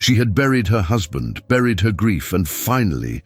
She had buried her husband, buried her grief, and finally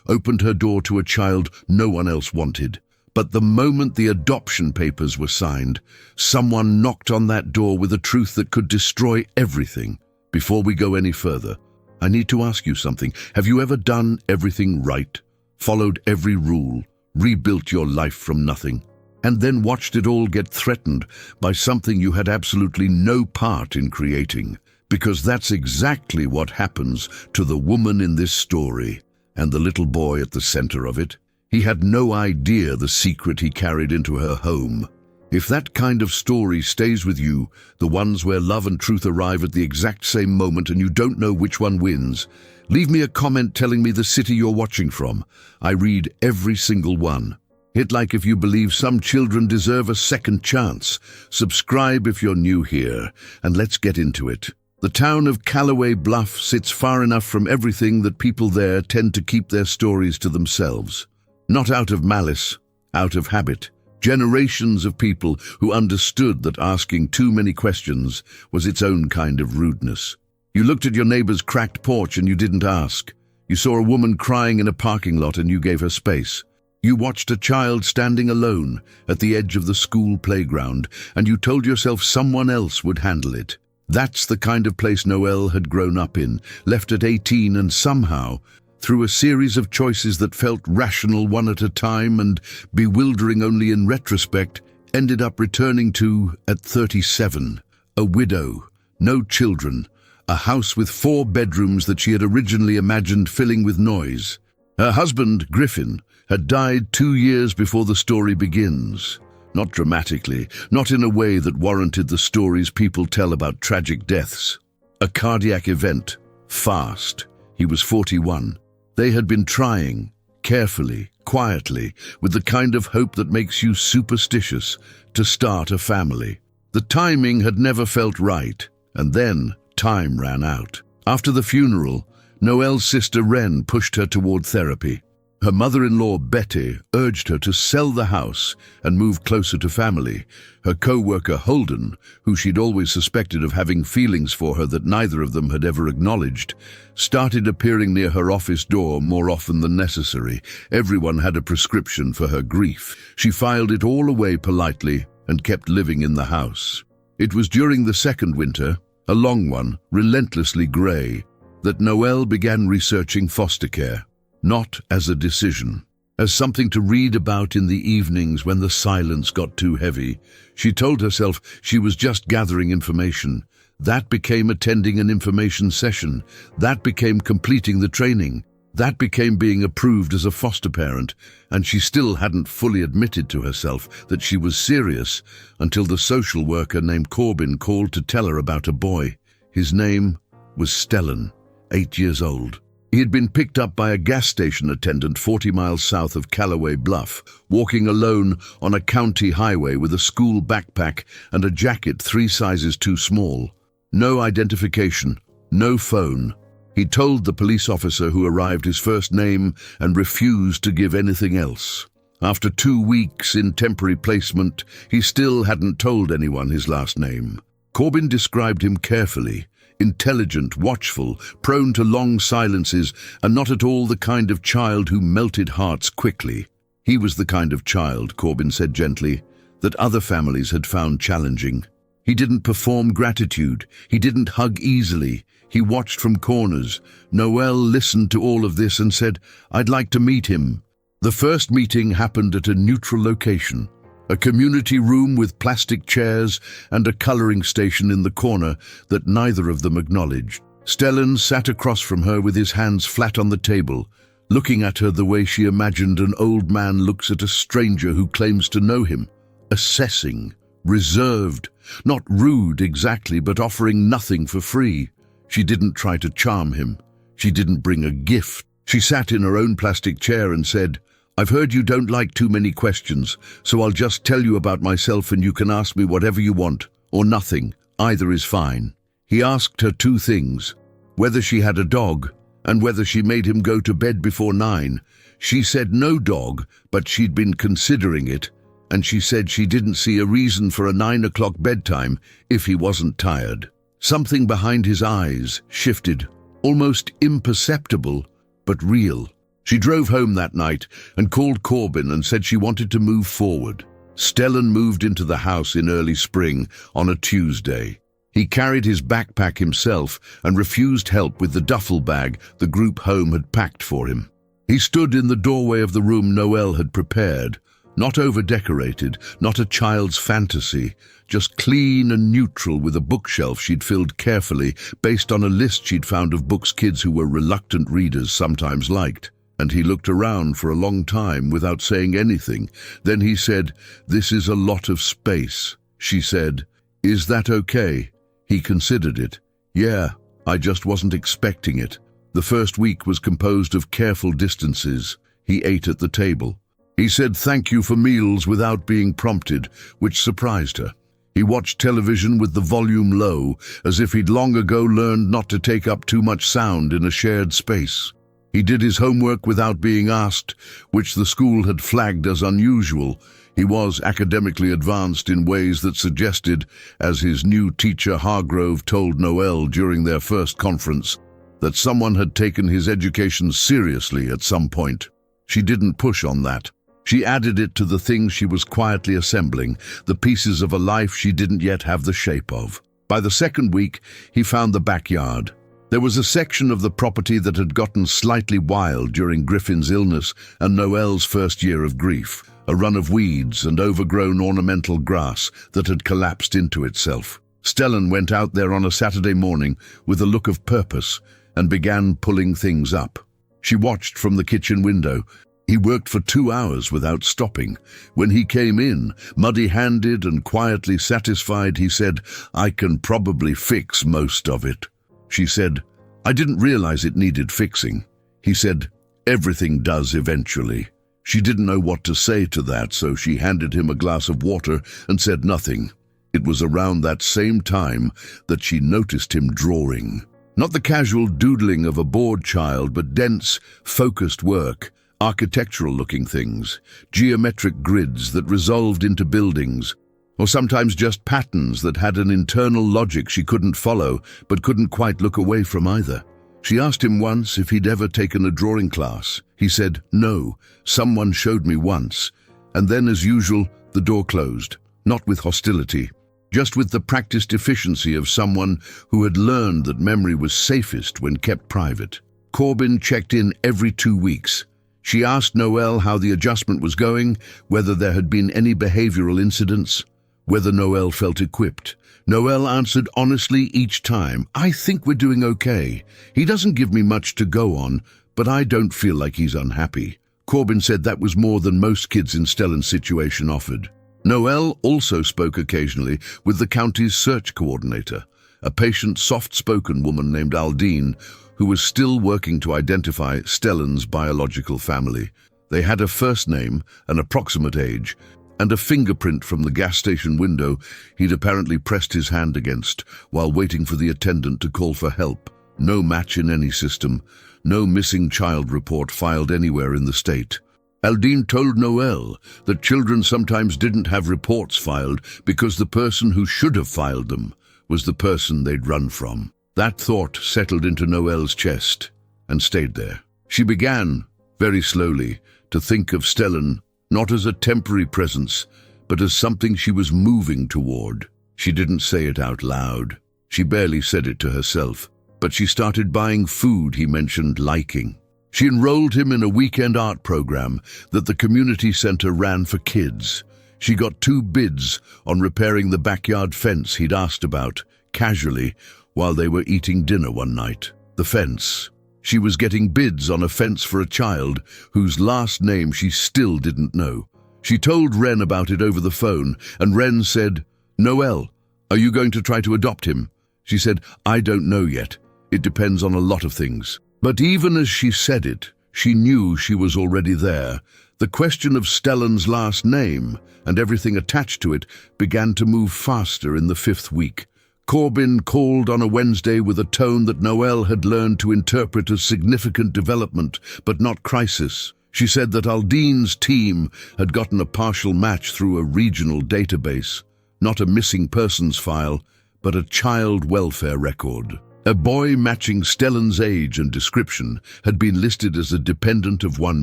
opened her door to a child no one else wanted. But the moment the adoption papers were signed, someone knocked on that door with a truth that could destroy everything. Before we go any further, I need to ask you something. Have you ever done everything right, followed every rule, rebuilt your life from nothing, and then watched it all get threatened by something you had absolutely no part in creating? Because that's exactly what happens to the woman in this story and the little boy at the center of it. He had no idea the secret he carried into her home. If that kind of story stays with you, the ones where love and truth arrive at the exact same moment and you don't know which one wins, leave me a comment telling me the city you're watching from. I read every single one. Hit like if you believe some children deserve a second chance. Subscribe if you're new here, and let's get into it. The town of Callaway Bluff sits far enough from everything that people there tend to keep their stories to themselves. Not out of malice, out of habit. Generations of people who understood that asking too many questions was its own kind of rudeness. You looked at your neighbor's cracked porch and you didn't ask. You saw a woman crying in a parking lot and you gave her space. You watched a child standing alone at the edge of the school playground and you told yourself someone else would handle it. That's the kind of place Noelle had grown up in, left at 18 and somehow, through a series of choices that felt rational one at a time and bewildering only in retrospect, ended up returning to, at 37, a widow, no children, a house with 4 bedrooms that she had originally imagined filling with noise. Her husband, Griffin, had died 2 years before the story begins. Not dramatically, not in a way that warranted the stories people tell about tragic deaths. A cardiac event, fast. He was 41. They had been trying, carefully, quietly, with the kind of hope that makes you superstitious, to start a family. The timing had never felt right, and then time ran out. After the funeral, Noelle's sister Wren pushed her toward therapy. Her mother-in-law, Betty, urged her to sell the house and move closer to family. Her co-worker, Holden, who she'd always suspected of having feelings for her that neither of them had ever acknowledged, started appearing near her office door more often than necessary. Everyone had a prescription for her grief. She filed it all away politely and kept living in the house. It was during the second winter, a long one, relentlessly grey, that Noelle began researching foster care. Not as a decision, as something to read about in the evenings when the silence got too heavy. She told herself she was just gathering information. That became attending an information session. That became completing the training. That became being approved as a foster parent, and she still hadn't fully admitted to herself that she was serious until the social worker named Corbin called to tell her about a boy. His name was Stellan, 8 years old. He had been picked up by a gas station attendant 40 miles south of Callaway Bluff, walking alone on a county highway with a school backpack and a jacket 3 sizes too small. No identification, no phone. He told the police officer who arrived his first name and refused to give anything else. After 2 weeks in temporary placement, he still hadn't told anyone his last name. Corbin described him carefully. Intelligent, watchful, prone to long silences, and not at all the kind of child who melted hearts quickly. He was the kind of child, Corbin said gently, that other families had found challenging. He didn't perform gratitude. He didn't hug easily. He watched from corners. Noelle listened to all of this and said, "I'd like to meet him." The first meeting happened at a neutral location. A community room with plastic chairs and a coloring station in the corner that neither of them acknowledged. Stellan sat across from her with his hands flat on the table, looking at her the way she imagined an old man looks at a stranger who claims to know him. Assessing, reserved, not rude exactly, but offering nothing for free. She didn't try to charm him. She didn't bring a gift. She sat in her own plastic chair and said, "I've heard you don't like too many questions, so I'll just tell you about myself and you can ask me whatever you want, or nothing. Either is fine." He asked her 2 things, whether she had a dog and whether she made him go to bed before 9. She said no dog, but she'd been considering it, and she said she didn't see a reason for a 9 o'clock bedtime if he wasn't tired. Something behind his eyes shifted, almost imperceptible, but real. She drove home that night and called Corbin and said she wanted to move forward. Stellan moved into the house in early spring on a Tuesday. He carried his backpack himself and refused help with the duffel bag the group home had packed for him. He stood in the doorway of the room Noelle had prepared, not over-decorated, not a child's fantasy, just clean and neutral with a bookshelf she'd filled carefully based on a list she'd found of books kids who were reluctant readers sometimes liked. And he looked around for a long time without saying anything. Then he said, "This is a lot of space." She said, "Is that okay?" He considered it. "Yeah, I just wasn't expecting it." The first week was composed of careful distances. He ate at the table. He said thank you for meals without being prompted, which surprised her. He watched television with the volume low, as if he'd long ago learned not to take up too much sound in a shared space. He did his homework without being asked, which the school had flagged as unusual. He was academically advanced in ways that suggested, as his new teacher Hargrove told Noelle during their first conference, that someone had taken his education seriously at some point. She didn't push on that. She added it to the things she was quietly assembling, the pieces of a life she didn't yet have the shape of. By the second week, he found the backyard. There was a section of the property that had gotten slightly wild during Griffin's illness and Noelle's first year of grief, a run of weeds and overgrown ornamental grass that had collapsed into itself. Stellan went out there on a Saturday morning with a look of purpose and began pulling things up. She watched from the kitchen window. He worked for 2 hours without stopping. When he came in, muddy-handed and quietly satisfied, he said, "I can probably fix most of it." She said, "I didn't realize it needed fixing." He said, "Everything does eventually." She didn't know what to say to that, so she handed him a glass of water and said nothing. It was around that same time that she noticed him drawing. Not the casual doodling of a bored child, but dense, focused work, architectural-looking things, geometric grids that resolved into buildings, or sometimes just patterns that had an internal logic she couldn't follow, but couldn't quite look away from either. She asked him once if he'd ever taken a drawing class. He said, "No, someone showed me once." And then, as usual, the door closed, not with hostility, just with the practiced efficiency of someone who had learned that memory was safest when kept private. Corbin checked in every 2 weeks. She asked Noelle how the adjustment was going, whether there had been any behavioral incidents, whether Noelle felt equipped. Noelle answered honestly each time, "I think we're doing okay. He doesn't give me much to go on, but I don't feel like he's unhappy." Corbin said that was more than most kids in Stellan's situation offered. Noelle also spoke occasionally with the county's search coordinator, a patient, soft-spoken woman named Aldine, who was still working to identify Stellan's biological family. They had a first name, an approximate age, and a fingerprint from the gas station window he'd apparently pressed his hand against while waiting for the attendant to call for help. No match in any system, no missing child report filed anywhere in the state. Aldine told Noelle that children sometimes didn't have reports filed because the person who should have filed them was the person they'd run from. That thought settled into Noelle's chest and stayed there. She began, very slowly, to think of Stellan not as a temporary presence, but as something she was moving toward. She didn't say it out loud. She barely said it to herself, but she started buying food he mentioned liking. She enrolled him in a weekend art program that the community center ran for kids. She got 2 bids on repairing the backyard fence he'd asked about, casually, while they were eating dinner one night. The fence. She was getting bids on a fence for a child whose last name she still didn't know. She told Ren about it over the phone, and Ren said, "Noelle, are you going to try to adopt him?" She said, "I don't know yet. It depends on a lot of things." But even as she said it, she knew she was already there. The question of Stellan's last name and everything attached to it began to move faster in the 5th week. Corbin called on a Wednesday with a tone that Noelle had learned to interpret as significant development, but not crisis. She said that Aldine's team had gotten a partial match through a regional database, not a missing persons file, but a child welfare record. A boy matching Stellan's age and description had been listed as a dependent of one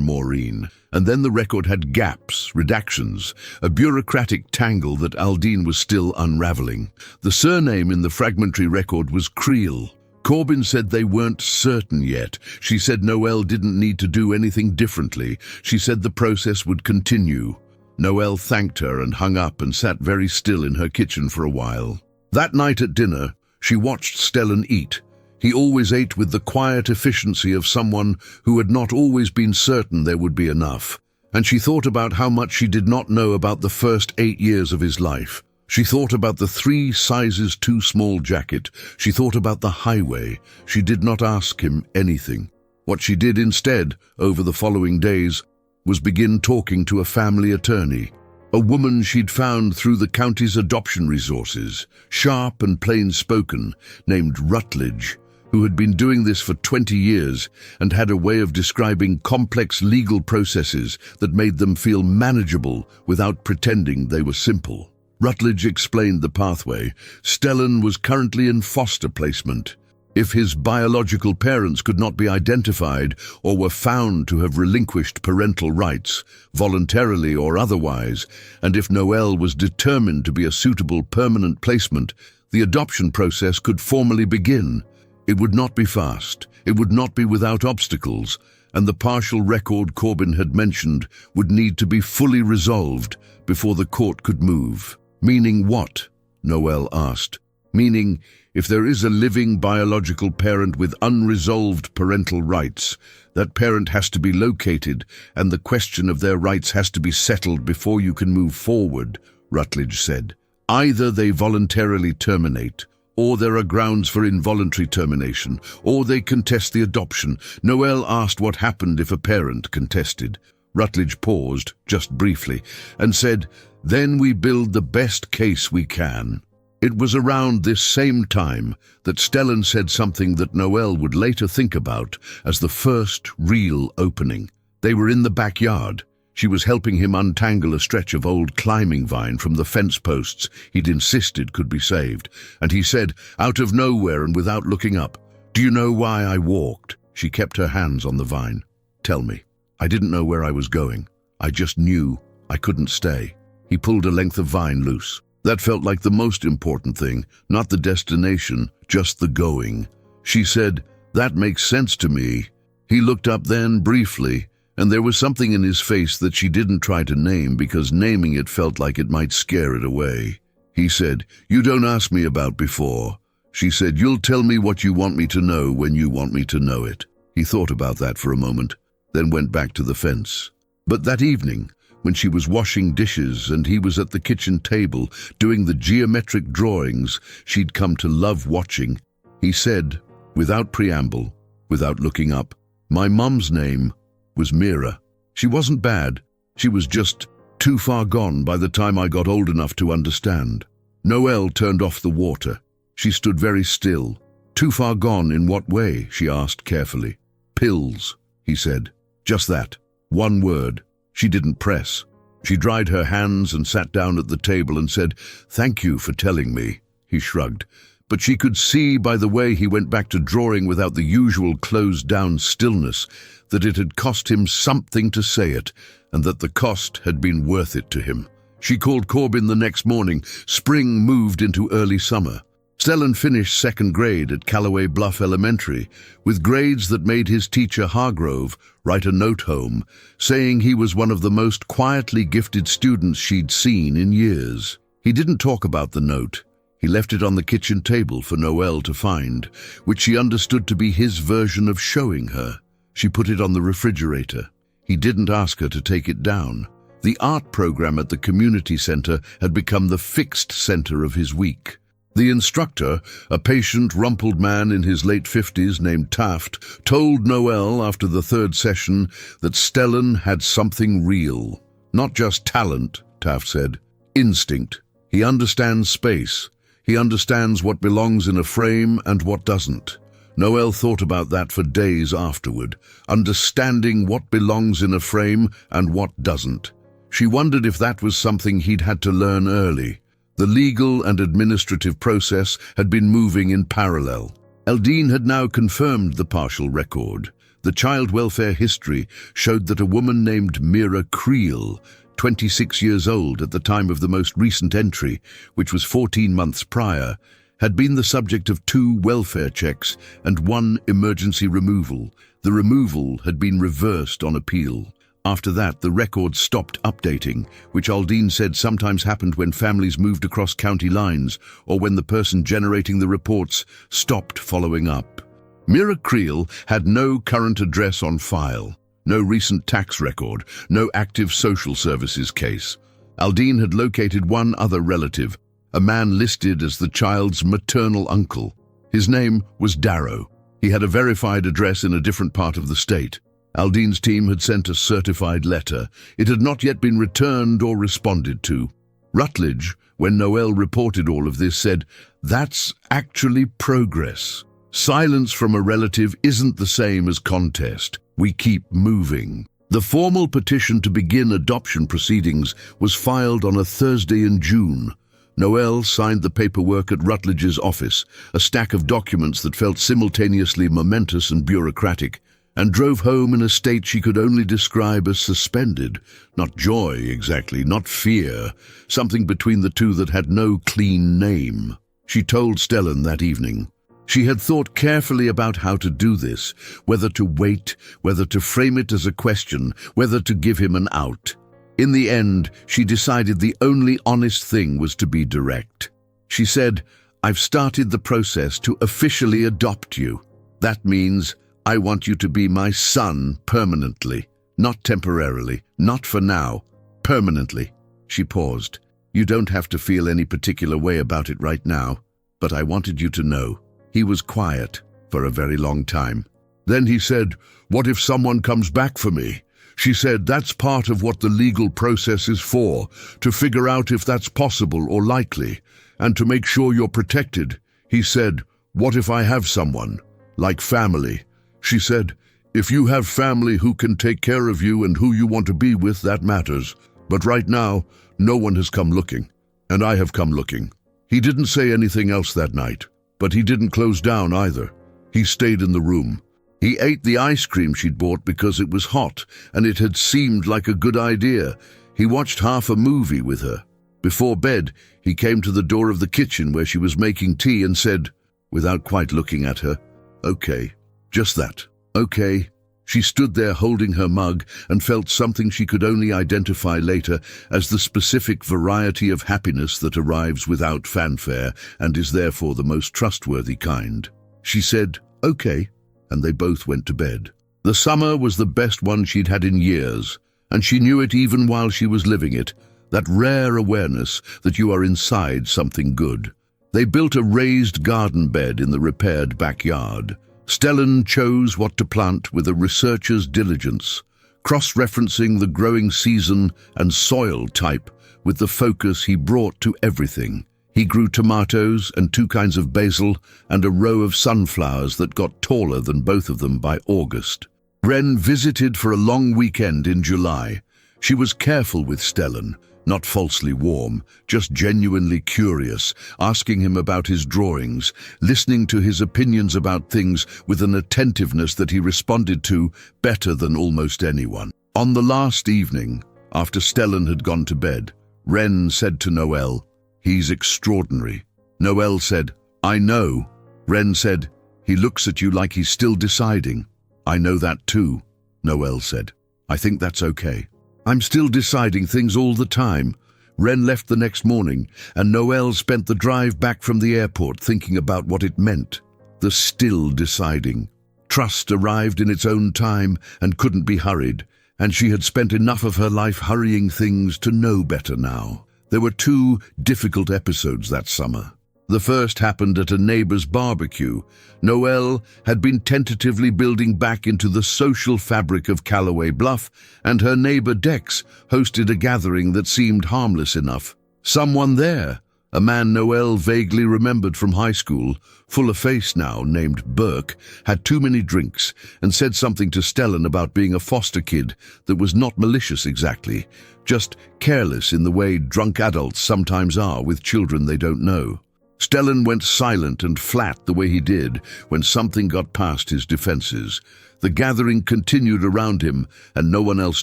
Maureen, and then the record had gaps, redactions, a bureaucratic tangle that Aldine was still unraveling. The surname in the fragmentary record was Creel. Corbin said they weren't certain yet. She said Noelle didn't need to do anything differently. She said the process would continue. Noelle thanked her and hung up and sat very still in her kitchen for a while. That night at dinner, she watched Stellan eat. He always ate with the quiet efficiency of someone who had not always been certain there would be enough. And she thought about how much she did not know about the first 8 years of his life. She thought about the 3 sizes too small jacket. She thought about the highway. She did not ask him anything. What she did instead, over the following days, was begin talking to a family attorney. A woman she'd found through the county's adoption resources, sharp and plain-spoken, named Rutledge, who had been doing this for 20 years and had a way of describing complex legal processes that made them feel manageable without pretending they were simple. Rutledge explained the pathway. Stellan was currently in foster placement. If his biological parents could not be identified or were found to have relinquished parental rights, voluntarily or otherwise, and if Noelle was determined to be a suitable permanent placement, the adoption process could formally begin. It would not be fast, it would not be without obstacles, and the partial record Corbin had mentioned would need to be fully resolved before the court could move. Meaning what? Noelle asked. Meaning, if there is a living biological parent with unresolved parental rights, that parent has to be located and the question of their rights has to be settled before you can move forward, Rutledge said. Either they voluntarily terminate, or there are grounds for involuntary termination, or they contest the adoption. Noelle asked what happened if a parent contested. Rutledge paused, just briefly, and said, "Then we build the best case we can." It was around this same time that Stellan said something that Noelle would later think about as the first real opening. They were in the backyard. She was helping him untangle a stretch of old climbing vine from the fence posts he'd insisted could be saved, and he said, out of nowhere and without looking up, "Do you know why I walked?" She kept her hands on the vine. "Tell me." "I didn't know where I was going. I just knew I couldn't stay." He pulled a length of vine loose. That felt like the most important thing, not the destination, just the going. She said, "That makes sense to me." He looked up then, briefly, and there was something in his face that she didn't try to name because naming it felt like it might scare it away. He said, "You don't ask me about before." She said, "You'll tell me what you want me to know when you want me to know it." He thought about that for a moment, then went back to the fence. But that evening, when she was washing dishes and he was at the kitchen table doing the geometric drawings she'd come to love watching, he said, without preamble, without looking up, "My mum's name was Mira. She wasn't bad. She was just too far gone by the time I got old enough to understand." Noelle turned off the water. She stood very still. "Too far gone in what way?" she asked carefully. "Pills," he said. Just that. One word. She didn't press. She dried her hands and sat down at the table and said, "Thank you for telling me." He shrugged. But she could see by the way he went back to drawing without the usual closed-down stillness that it had cost him something to say it, and that the cost had been worth it to him. She called Corbin the next morning. Spring moved into early summer. Stellan finished second grade at Callaway Bluff Elementary, with grades that made his teacher Hargrove write a note home, saying he was one of the most quietly gifted students she'd seen in years. He didn't talk about the note. He left it on the kitchen table for Noelle to find, which she understood to be his version of showing her. She put it on the refrigerator. He didn't ask her to take it down. The art program at the community center had become the fixed center of his week. The instructor, a patient, rumpled man in his late 50s named Taft, told Noelle after the third session that Stellan had something real. Not just talent, Taft said. Instinct. He understands space. He understands what belongs in a frame and what doesn't. Noelle thought about that for days afterward, understanding what belongs in a frame and what doesn't. She wondered if that was something he'd had to learn early. The legal and administrative process had been moving in parallel. Eldine had now confirmed the partial record. The child welfare history showed that a woman named Mira Creel, 26 years old at the time of the most recent entry, which was 14 months prior, had been the subject of 2 welfare checks and 1 emergency removal. The removal had been reversed on appeal. After that, the record stopped updating, which Aldine said sometimes happened when families moved across county lines or when the person generating the reports stopped following up. Mira Creel had no current address on file, no recent tax record, no active social services case. Aldine had located one other relative, a man listed as the child's maternal uncle. His name was Darrow. He had a verified address in a different part of the state. Aldine's team had sent a certified letter. It had not yet been returned or responded to. Rutledge, when Noel reported all of this, said, "That's actually progress. Silence from a relative isn't the same as contest. We keep moving." The formal petition to begin adoption proceedings was filed on a Thursday in June. Noel signed the paperwork at Rutledge's office, a stack of documents that felt simultaneously momentous and bureaucratic, and drove home in a state she could only describe as suspended. Not joy, exactly, not fear, something between the two that had no clean name. She told Stellan that evening. She had thought carefully about how to do this, whether to wait, whether to frame it as a question, whether to give him an out. In the end, she decided the only honest thing was to be direct. She said, "I've started the process to officially adopt you. That means I want you to be my son permanently, not temporarily, not for now, permanently." She paused. "You don't have to feel any particular way about it right now, but I wanted you to know." He was quiet for a very long time. Then he said, "What if someone comes back for me?" She said, "That's part of what the legal process is for, to figure out if that's possible or likely, and to make sure you're protected." He said, "What if I have someone, like family?" She said, "If you have family who can take care of you and who you want to be with, that matters. But right now, no one has come looking, and I have come looking." He didn't say anything else that night, but he didn't close down either. He stayed in the room. He ate the ice cream she'd bought because it was hot, and it had seemed like a good idea. He watched half a movie with her. Before bed, he came to the door of the kitchen where she was making tea and said, without quite looking at her, "Okay." Just that. Okay. She stood there holding her mug and felt something she could only identify later as the specific variety of happiness that arrives without fanfare and is therefore the most trustworthy kind. She said, "Okay," and they both went to bed. The summer was the best one she'd had in years, and she knew it even while she was living it, that rare awareness that you are inside something good. They built a raised garden bed in the repaired backyard. Stellan chose what to plant with a researcher's diligence, cross-referencing the growing season and soil type with the focus he brought to everything. He grew tomatoes and 2 kinds of basil and a row of sunflowers that got taller than both of them by August. Ren visited for a long weekend in July. She was careful with Stellan, not falsely warm, just genuinely curious, asking him about his drawings, listening to his opinions about things with an attentiveness that he responded to better than almost anyone. On the last evening, after Stellan had gone to bed, Ren said to Noel, "He's extraordinary." Noel said, "I know." Ren said, "He looks at you like he's still deciding." "I know that too," Noel said. "I think that's okay. I'm still deciding things all the time." Ren left the next morning, and Noel spent the drive back from the airport thinking about what it meant. The still deciding. Trust arrived in its own time and couldn't be hurried, and she had spent enough of her life hurrying things to know better now. There were 2 difficult episodes that summer. The first happened at a neighbor's barbecue. Noel had been tentatively building back into the social fabric of Callaway Bluff, and her neighbor Dex hosted a gathering that seemed harmless enough. Someone there, A man Noelle vaguely remembered from high school, full of face now, named Burke, had too many drinks and said something to Stellan about being a foster kid that was not malicious exactly, just careless in the way drunk adults sometimes are with children they don't know. Stellan went silent and flat the way he did when something got past his defenses. The gathering continued around him and no one else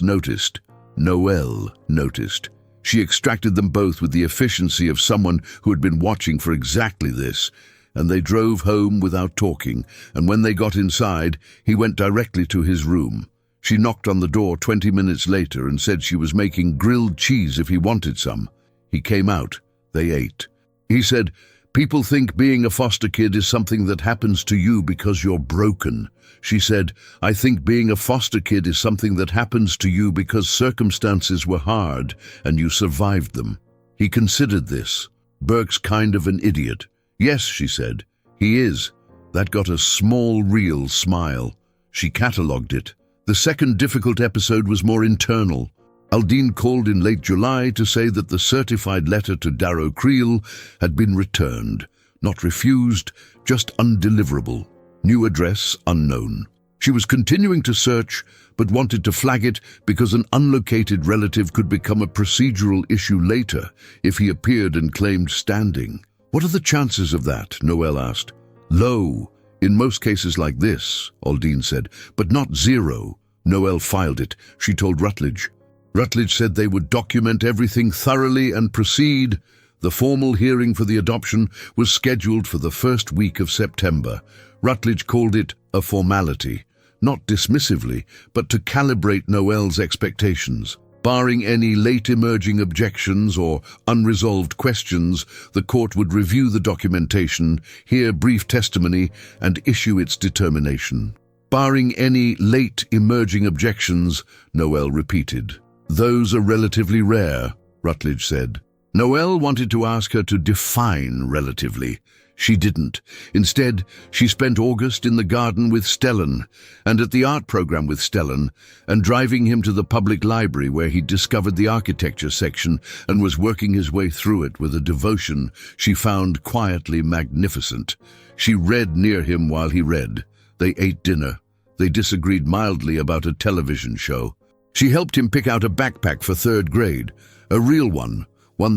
noticed. Noelle noticed. She extracted them both with the efficiency of someone who had been watching for exactly this, and they drove home without talking, and when they got inside, he went directly to his room. She knocked on the door 20 minutes later and said she was making grilled cheese if he wanted some. He came out. They ate. He said, "People think being a foster kid is something that happens to you because you're broken." She said, "I think being a foster kid is something that happens to you because circumstances were hard and you survived them." He considered this. Burke's kind of an idiot. "Yes," she said, "he is." That got a small, real smile. She catalogued it. The second difficult episode was more internal. Aldine called in late July to say that the certified letter to Darrow Creel had been returned. Not refused, just undeliverable. New address unknown. She was continuing to search, but wanted to flag it because an unlocated relative could become a procedural issue later if he appeared and claimed standing. "What are the chances of that?" Noelle asked. "Low. In most cases like this," Aldine said, "but not zero." Noelle filed it. She told Rutledge. Rutledge said they would document everything thoroughly and proceed. The formal hearing for the adoption was scheduled for the first week of September. Rutledge called it a formality, not dismissively, but to calibrate Noelle's expectations. Barring any late emerging objections or unresolved questions, the court would review the documentation, hear brief testimony, and issue its determination. Barring any late emerging objections, Noelle repeated. "Those are relatively rare," Rutledge said. Noelle wanted to ask her to define relatively. She didn't. Instead, she spent August in the garden with Stellan, and at the art program with Stellan, and driving him to the public library where he discovered the architecture section and was working his way through it with a devotion she found quietly magnificent. She read near him while he read. They ate dinner. They disagreed mildly about a television show. She helped him pick out a backpack for 3rd grade, a real one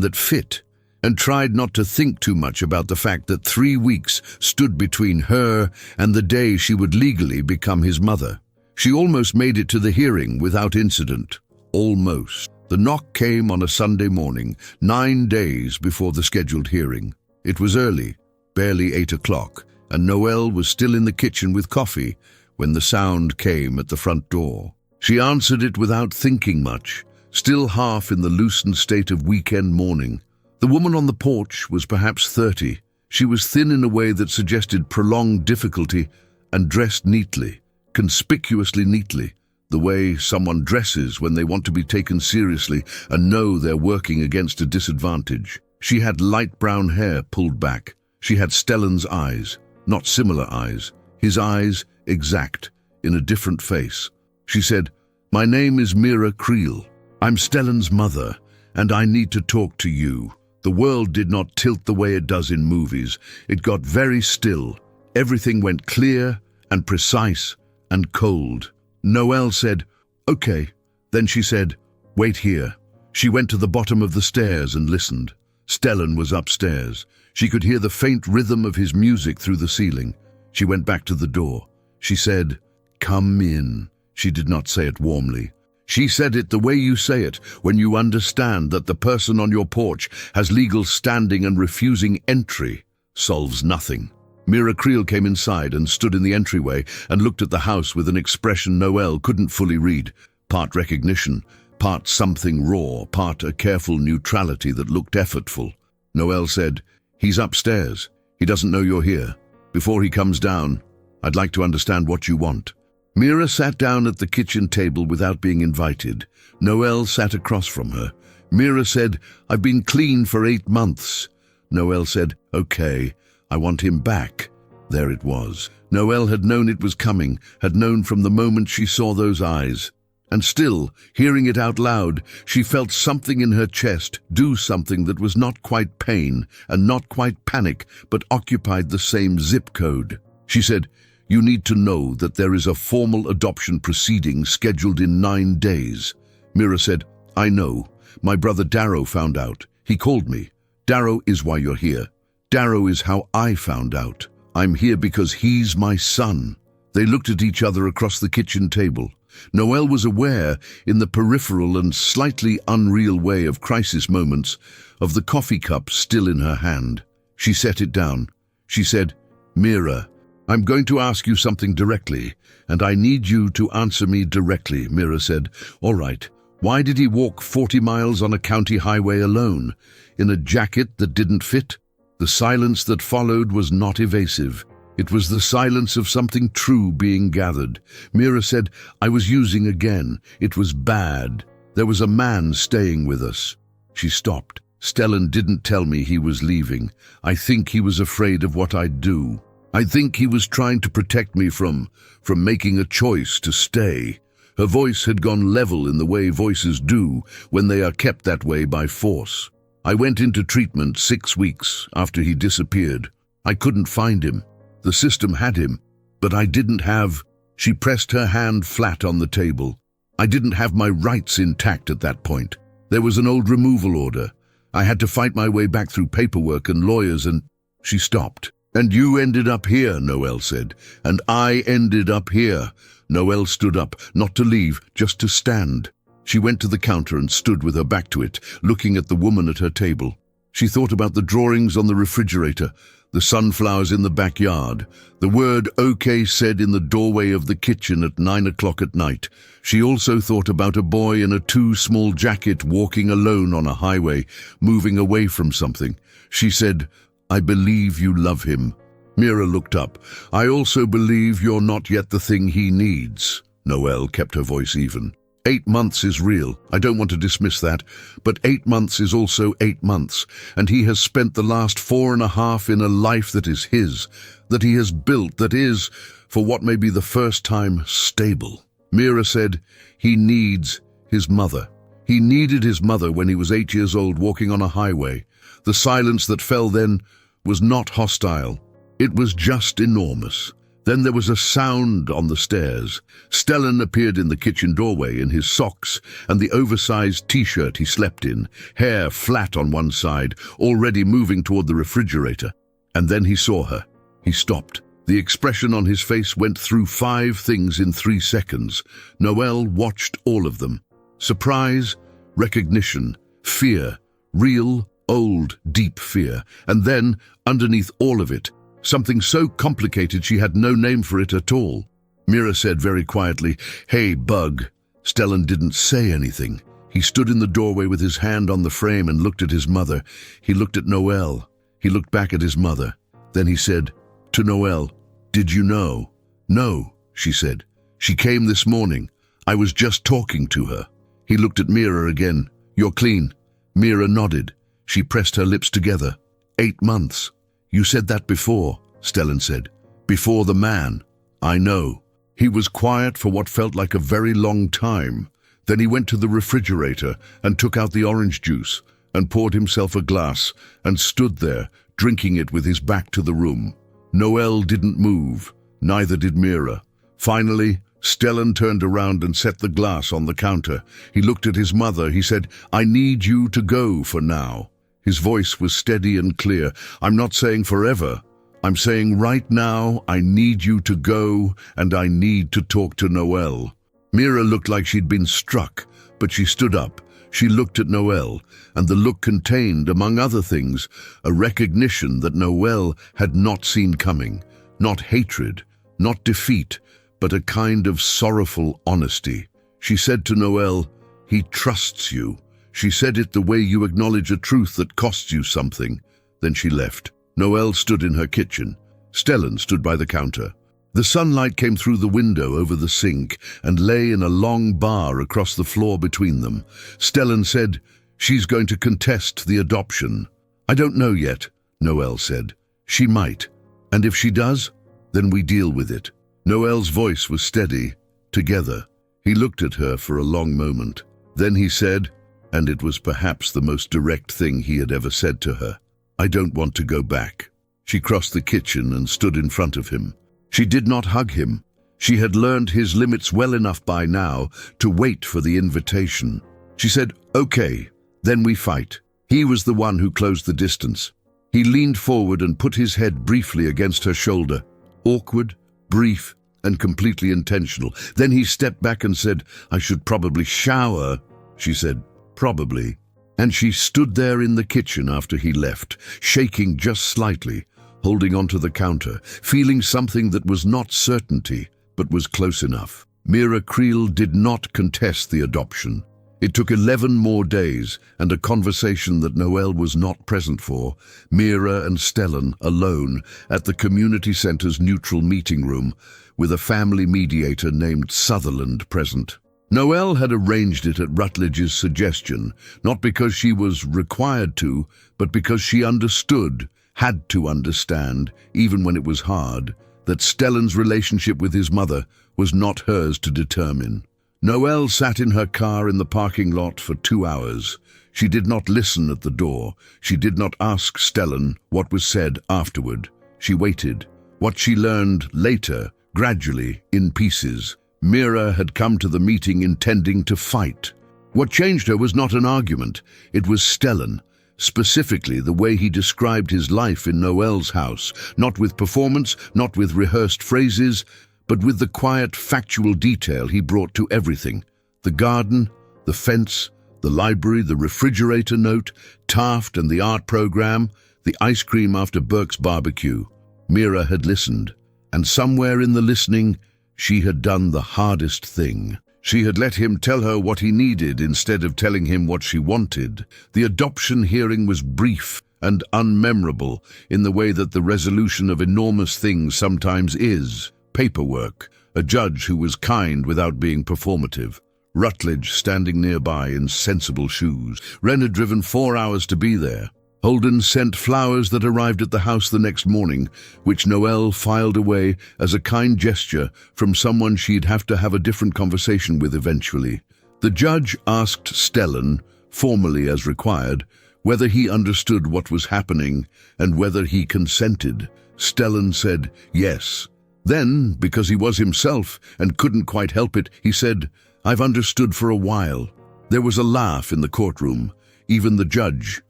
that fit, and tried not to think too much about the fact that 3 weeks stood between her and the day she would legally become his mother. She almost made it to the hearing without incident. Almost. The knock came on a Sunday morning, 9 days before the scheduled hearing. It was early, barely 8 o'clock, and Noelle was still in the kitchen with coffee when the sound came at the front door. She answered it without thinking much, still half in the loosened state of weekend morning. The woman on the porch was perhaps 30. She was thin in a way that suggested prolonged difficulty and dressed neatly, conspicuously neatly, the way someone dresses when they want to be taken seriously and know they're working against a disadvantage. She had light brown hair pulled back. She had Stellan's eyes, not similar eyes. His eyes exact, in a different face. She said, "My name is Mira Creel. I'm Stellan's mother, and I need to talk to you." The world did not tilt the way it does in movies. It got very still. Everything went clear and precise and cold. Noelle said, "Okay." Then she said, "Wait here." She went to the bottom of the stairs and listened. Stellan was upstairs. She could hear the faint rhythm of his music through the ceiling. She went back to the door. She said, "Come in." She did not say it warmly. She said it the way you say it when you understand that the person on your porch has legal standing and refusing entry solves nothing. Mira Creel came inside and stood in the entryway and looked at the house with an expression Noelle couldn't fully read, part recognition, part something raw, part a careful neutrality that looked effortful. Noelle said, "He's upstairs. He doesn't know you're here. Before he comes down, I'd like to understand what you want." Mira sat down at the kitchen table without being invited. Noelle sat across from her. Mira said, "I've been clean for 8 months." Noelle said, "Okay, I want him back." There it was. Noelle had known it was coming, had known from the moment she saw those eyes. And still, hearing it out loud, she felt something in her chest do something that was not quite pain and not quite panic, but occupied the same zip code. She said, "You need to know that there is a formal adoption proceeding scheduled in 9 days. Mira said, "I know. My brother Darrow found out. He called me. Darrow is why you're here. Darrow is how I found out. I'm here because he's my son." They looked at each other across the kitchen table. Noelle was aware, in the peripheral and slightly unreal way of crisis moments, of the coffee cup still in her hand. She set it down. She said, "Mira, I'm going to ask you something directly, and I need you to answer me directly." Mira said, "All right. Why did he walk 40 miles on a county highway alone, in a jacket that didn't fit?" The silence that followed was not evasive. It was the silence of something true being gathered. Mira said, "I was using again. It was bad. There was a man staying with us." She stopped. "Stellan didn't tell me he was leaving. I think he was afraid of what I'd do. I think he was trying to protect me from making a choice to stay." Her voice had gone level in the way voices do when they are kept that way by force. "I went into treatment 6 weeks after he disappeared. I couldn't find him. The system had him, but I didn't have—" She pressed her hand flat on the table. "I didn't have my rights intact at that point. There was an old removal order. I had to fight my way back through paperwork and lawyers and—" She stopped. "And you ended up here," Noelle said. "And I ended up here." Noelle stood up, not to leave, just to stand. She went to the counter and stood with her back to it, looking at the woman at her table. She thought about the drawings on the refrigerator, the sunflowers in the backyard, the word "okay" said in the doorway of the kitchen at 9 o'clock at night. She also thought about a boy in a too small jacket walking alone on a highway, moving away from something. She said, "I believe you love him." Mira looked up. "I also believe you're not yet the thing he needs." Noelle kept her voice even. 8 months is real. I don't want to dismiss that. But 8 months is also 8 months. And he has spent the last 4.5 in a life that is his, that he has built, that is, for what may be the first time, stable. Mira said, "He needs his mother." He needed his mother when he was 8 years old walking on a highway. The silence that fell then was not hostile. It was just enormous. Then there was a sound on the stairs. Stellan appeared in the kitchen doorway in his socks and the oversized t-shirt he slept in, hair flat on one side, already moving toward the refrigerator. And then he saw her. He stopped. The expression on his face went through 5 things in 3 seconds. Noelle watched all of them. Surprise, recognition, fear, real, old, deep fear. And then, underneath all of it, something so complicated she had no name for it at all. Mira said very quietly, "Hey, Bug." Stellan didn't say anything. He stood in the doorway with his hand on the frame and looked at his mother. He looked at Noelle. He looked back at his mother. Then he said, to Noelle, "Did you know?" "No," she said. "She came this morning. I was just talking to her." He looked at Mira again. "You're clean." Mira nodded. She pressed her lips together. 8 months. "You said that before," Stellan said. "Before the man." "I know." He was quiet for what felt like a very long time. Then he went to the refrigerator and took out the orange juice and poured himself a glass and stood there, drinking it with his back to the room. Noelle didn't move. Neither did Mira. Finally, Stellan turned around and set the glass on the counter. He looked at his mother. He said, "I need you to go for now." His voice was steady and clear. "I'm not saying forever. I'm saying right now I need you to go and I need to talk to Noelle." Mira looked like she'd been struck, but she stood up. She looked at Noelle, and the look contained, among other things, a recognition that Noelle had not seen coming. Not hatred, not defeat, but a kind of sorrowful honesty. She said to Noelle, "He trusts you." She said it the way you acknowledge a truth that costs you something. Then she left. Noelle stood in her kitchen. Stellan stood by the counter. The sunlight came through the window over the sink and lay in a long bar across the floor between them. Stellan said, "She's going to contest the adoption." "I don't know yet," Noelle said. "She might. And if she does, then we deal with it." Noelle's voice was steady. "Together." He looked at her for a long moment. Then he said, and it was perhaps the most direct thing he had ever said to her, "I don't want to go back." She crossed the kitchen and stood in front of him. She did not hug him. She had learned his limits well enough by now to wait for the invitation. She said, "Okay, then we fight." He was the one who closed the distance. He leaned forward and put his head briefly against her shoulder. Awkward, brief, and completely intentional. Then he stepped back and said, "I should probably shower." She said, "Probably." And she stood there in the kitchen after he left, shaking just slightly, holding onto the counter, feeling something that was not certainty, but was close enough. Mira Creel did not contest the adoption. It took 11 more days and a conversation that Noelle was not present for, Mira and Stellan alone at the community center's neutral meeting room, with a family mediator named Sutherland present. Noelle had arranged it at Rutledge's suggestion, not because she was required to, but because she understood, had to understand, even when it was hard, that Stellan's relationship with his mother was not hers to determine. Noelle sat in her car in the parking lot for 2 hours. She did not listen at the door. She did not ask Stellan what was said afterward. She waited. What she learned later, gradually, in pieces. Mira had come to the meeting intending to fight. What changed her was not an argument. It was Stellan, specifically the way he described his life in Noelle's house, not with performance, not with rehearsed phrases, but with the quiet, factual detail he brought to everything. The garden, the fence, the library, the refrigerator note, Taft and the art program, the ice cream after Burke's barbecue. Mira had listened, and somewhere in the listening, she had done the hardest thing. She had let him tell her what he needed instead of telling him what she wanted. The adoption hearing was brief and unmemorable in the way that the resolution of enormous things sometimes is. Paperwork, a judge who was kind without being performative. Rutledge standing nearby in sensible shoes. Wren had driven 4 hours to be there. Holden sent flowers that arrived at the house the next morning, which Noelle filed away as a kind gesture from someone she'd have to have a different conversation with eventually. The judge asked Stellan, formally as required, whether he understood what was happening and whether he consented. Stellan said yes. Then, because he was himself and couldn't quite help it, he said, "I've understood for a while." There was a laugh in the courtroom. Even the judge,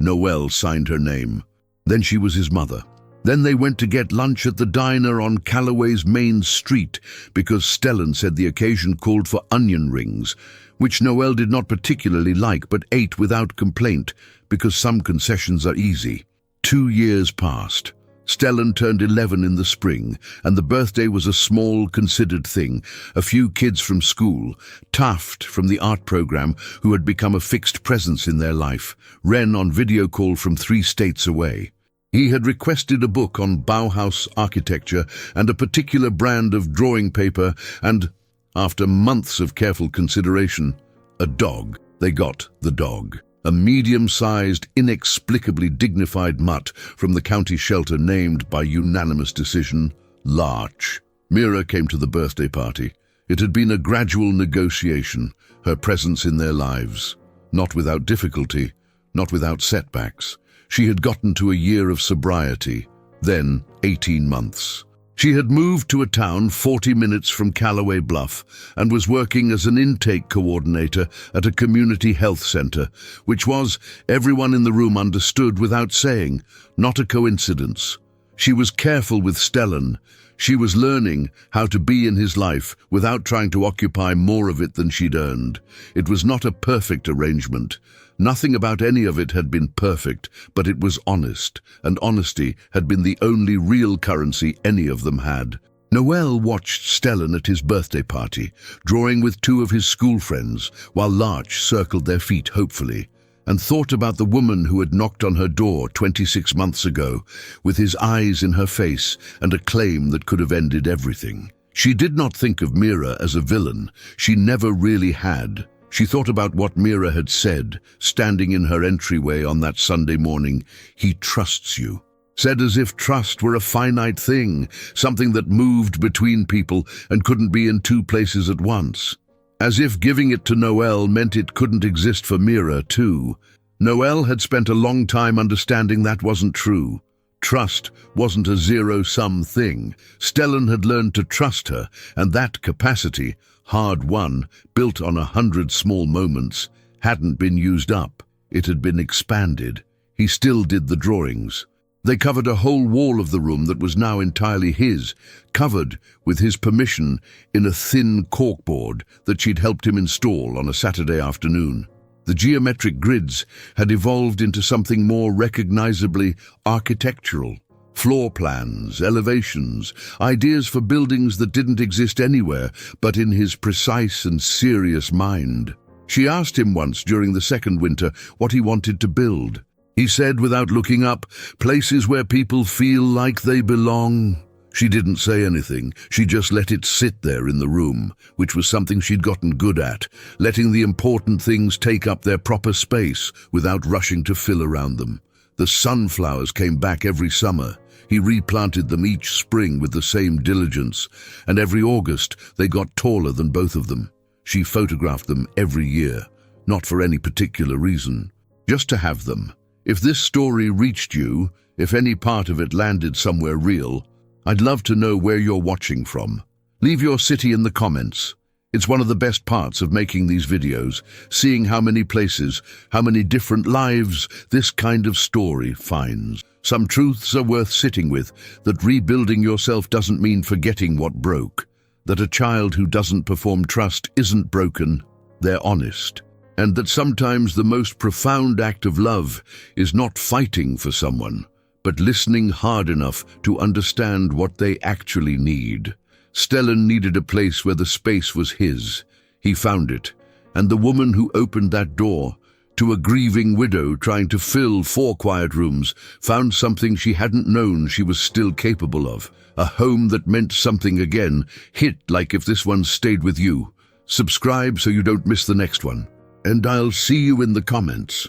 Noelle, signed her name. Then she was his mother. Then they went to get lunch at the diner on Callaway's main street because Stellan said the occasion called for onion rings, which Noelle did not particularly like but ate without complaint because some concessions are easy. 2 years passed. Stellan turned 11 in the spring, and the birthday was a small, considered thing. A few kids from school, Taft from the art program, who had become a fixed presence in their life, Wren on video call from 3 states away. He had requested a book on Bauhaus architecture and a particular brand of drawing paper and, after months of careful consideration, a dog. They got the dog. A medium-sized, inexplicably dignified mutt from the county shelter named, by unanimous decision, Larch. Mira came to the birthday party. It had been a gradual negotiation, her presence in their lives. Not without difficulty, not without setbacks. She had gotten to a year of sobriety, then 18 months. She had moved to a town 40 minutes from Callaway Bluff and was working as an intake coordinator at a community health center, which was, everyone in the room understood without saying, not a coincidence. She was careful with Stellan. She was learning how to be in his life without trying to occupy more of it than she'd earned. It was not a perfect arrangement. Nothing about any of it had been perfect, but it was honest, and honesty had been the only real currency any of them had. Noelle watched Stellan at his birthday party, drawing with 2 of his school friends, while Larch circled their feet hopefully, and thought about the woman who had knocked on her door 26 months ago, with his eyes in her face and a claim that could have ended everything. She did not think of Mira as a villain. She never really had. She thought about what Mira had said, standing in her entryway on that Sunday morning. "He trusts you." Said as if trust were a finite thing, something that moved between people and couldn't be in 2 places at once. As if giving it to Noelle meant it couldn't exist for Mira, too. Noelle had spent a long time understanding that wasn't true. Trust wasn't a zero-sum thing. Stellan had learned to trust her, and that capacity, hard-won, built on 100 small moments, hadn't been used up. It had been expanded. He still did the drawings. They covered a whole wall of the room that was now entirely his, covered, with his permission, in a thin corkboard that she'd helped him install on a Saturday afternoon. The geometric grids had evolved into something more recognizably architectural. Floor plans, elevations, ideas for buildings that didn't exist anywhere but in his precise and serious mind. She asked him once during the second winter what he wanted to build. He said without looking up, places where people feel like they belong. She didn't say anything. She just let it sit there in the room, which was something she'd gotten good at, letting the important things take up their proper space without rushing to fill around them. The sunflowers came back every summer. He replanted them each spring with the same diligence, and every August they got taller than both of them. She photographed them every year, not for any particular reason, just to have them. If this story reached you, if any part of it landed somewhere real, I'd love to know where you're watching from. Leave your city in the comments. It's one of the best parts of making these videos, seeing how many places, how many different lives this kind of story finds. Some truths are worth sitting with, that rebuilding yourself doesn't mean forgetting what broke, that a child who doesn't perform trust isn't broken, they're honest, and that sometimes the most profound act of love is not fighting for someone, but listening hard enough to understand what they actually need. Stellan needed a place where the space was his. He found it, and the woman who opened that door, to a grieving widow trying to fill 4 quiet rooms, found something she hadn't known she was still capable of. A home that meant something again, hit like if this one stayed with you. Subscribe so you don't miss the next one, and I'll see you in the comments.